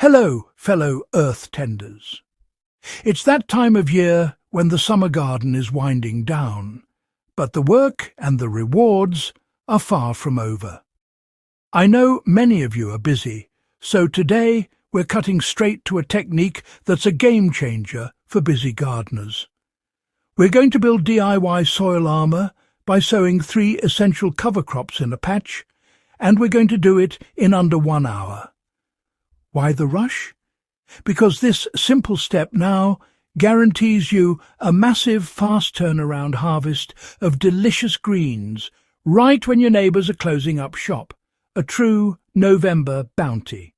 Hello, fellow earth tenders. It's that time of year when the summer garden is winding down, but the work and the rewards are far from over. I know many of you are busy, so today we're cutting straight to a technique that's a game changer for busy gardeners. We're going to build DIY soil armour by sowing 3 essential cover crops in a patch, and we're going to do it in under 1 hour. Why the rush? Because this simple step now guarantees you a massive fast turnaround harvest of delicious greens right when your neighbours are closing up shop. A true November bounty.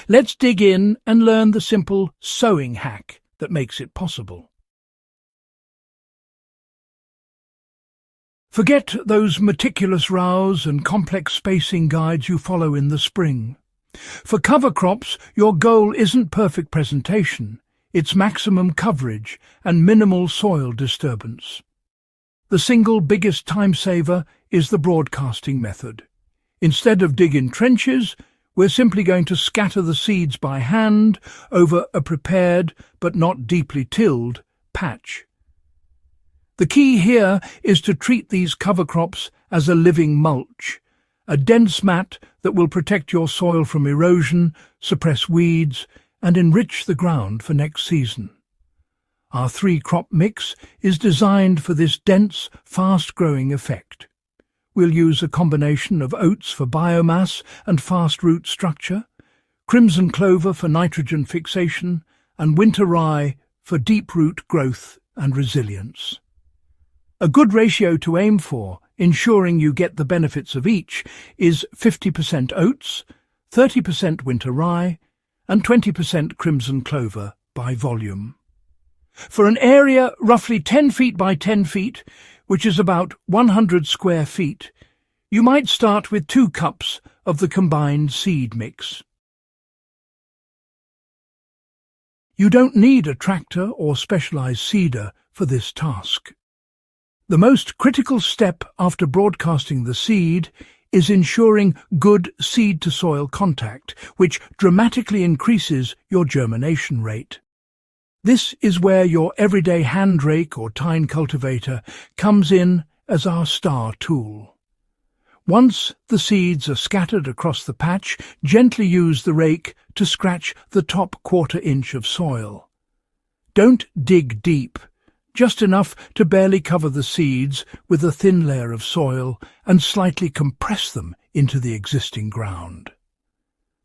Let's dig in and learn the simple sowing hack that makes it possible. Forget those meticulous rows and complex spacing guides you follow in the spring. For cover crops, your goal isn't perfect presentation, it's maximum coverage and minimal soil disturbance. The single biggest time saver is the broadcasting method. Instead of digging trenches, we're simply going to scatter the seeds by hand over a prepared but not deeply tilled patch. The key here is to treat these cover crops as a living mulch, a dense mat that will protect your soil from erosion, suppress weeds, and enrich the ground for next season. Our 3-crop mix is designed for this dense, fast-growing effect. We'll use a combination of oats for biomass and fast root structure, Crimson Clover for nitrogen fixation, and Winter Rye for deep root growth and resilience. A good ratio to aim for, ensuring you get the benefits of each, is 50% oats, 30% Winter Rye, and 20% Crimson Clover by volume. For an area roughly 10 feet by 10 feet, which is about 100 square feet, you might start with 2 cups of the combined seed mix. You don't need a tractor or specialized seeder for this task. The most critical step after broadcasting the seed is ensuring good seed-to-soil contact, which dramatically increases your germination rate. This is where your everyday hand rake or tine cultivator comes in as our star tool. Once the seeds are scattered across the patch, gently use the rake to scratch the top 1/4 inch of soil. Don't dig deep. Just enough to barely cover the seeds with a thin layer of soil and slightly compress them into the existing ground.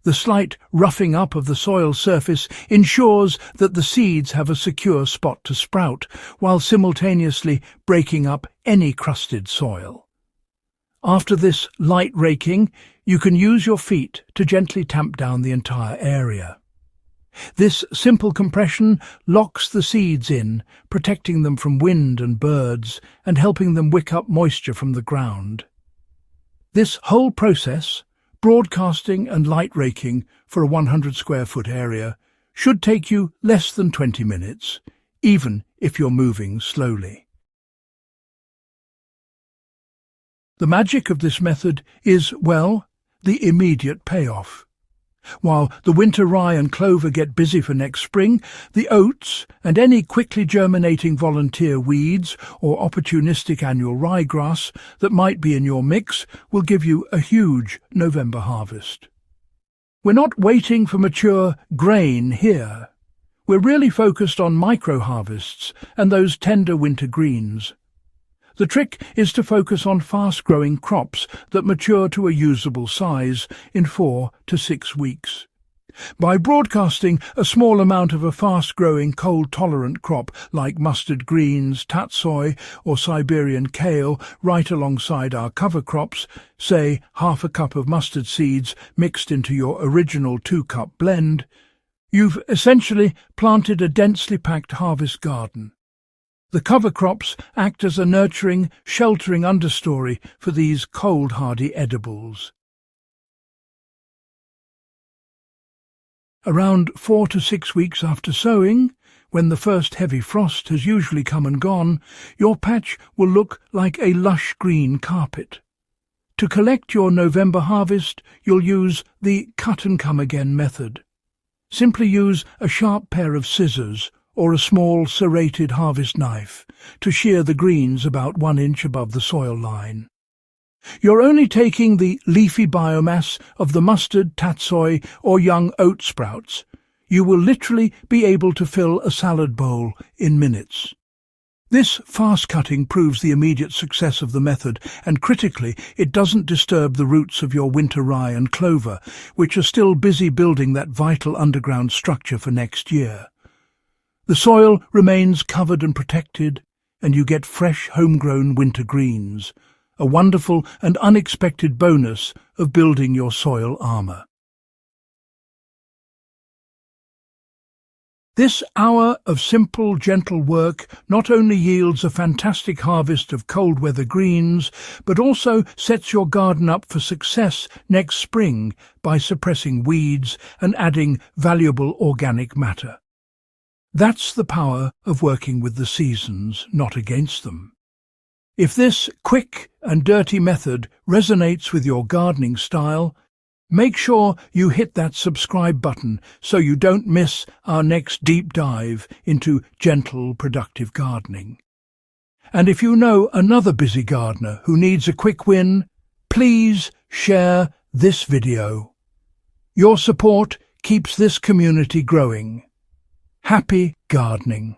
The slight roughing up of the soil surface ensures that the seeds have a secure spot to sprout, while simultaneously breaking up any crusted soil. After this light raking, you can use your feet to gently tamp down the entire area. This simple compression locks the seeds in, protecting them from wind and birds and helping them wick up moisture from the ground. This whole process, broadcasting and light raking for a 100 square foot area, should take you less than 20 minutes, even if you're moving slowly. The magic of this method is, well, the immediate payoff. While the Winter Rye and Clover get busy for next spring, the oats and any quickly germinating volunteer weeds or opportunistic annual ryegrass that might be in your mix will give you a huge November harvest. We're not waiting for mature grain here. We're really focused on micro-harvests and those tender winter greens. The trick is to focus on fast-growing crops that mature to a usable size in 4 to 6 weeks. By broadcasting a small amount of a fast-growing cold-tolerant crop like mustard greens, Tatsoi or Siberian kale right alongside our cover crops, say half a cup of mustard seeds mixed into your original 2-cup blend, you've essentially planted a densely packed harvest garden. The cover crops act as a nurturing, sheltering understory for these cold-hardy edibles. Around 4 to 6 weeks after sowing, when the first heavy frost has usually come and gone, your patch will look like a lush green carpet. To collect your November harvest, you'll use the cut-and-come-again method. Simply use a sharp pair of scissors or a small serrated harvest knife to shear the greens about 1 inch above the soil line. You're only taking the leafy biomass of the mustard, tatsoi or young oat sprouts. You will literally be able to fill a salad bowl in minutes. This fast cutting proves the immediate success of the method, and critically, it doesn't disturb the roots of your winter rye and clover, which are still busy building that vital underground structure for next year. The soil remains covered and protected, and you get fresh homegrown winter greens, a wonderful and unexpected bonus of building your soil armor. This hour of simple, gentle work not only yields a fantastic harvest of cold weather greens, but also sets your garden up for success next spring by suppressing weeds and adding valuable organic matter. That's the power of working with the seasons, not against them. If this quick and dirty method resonates with your gardening style, make sure you hit that subscribe button so you don't miss our next deep dive into gentle, productive gardening. And if you know another busy gardener who needs a quick win, please share this video. Your support keeps this community growing. Happy gardening!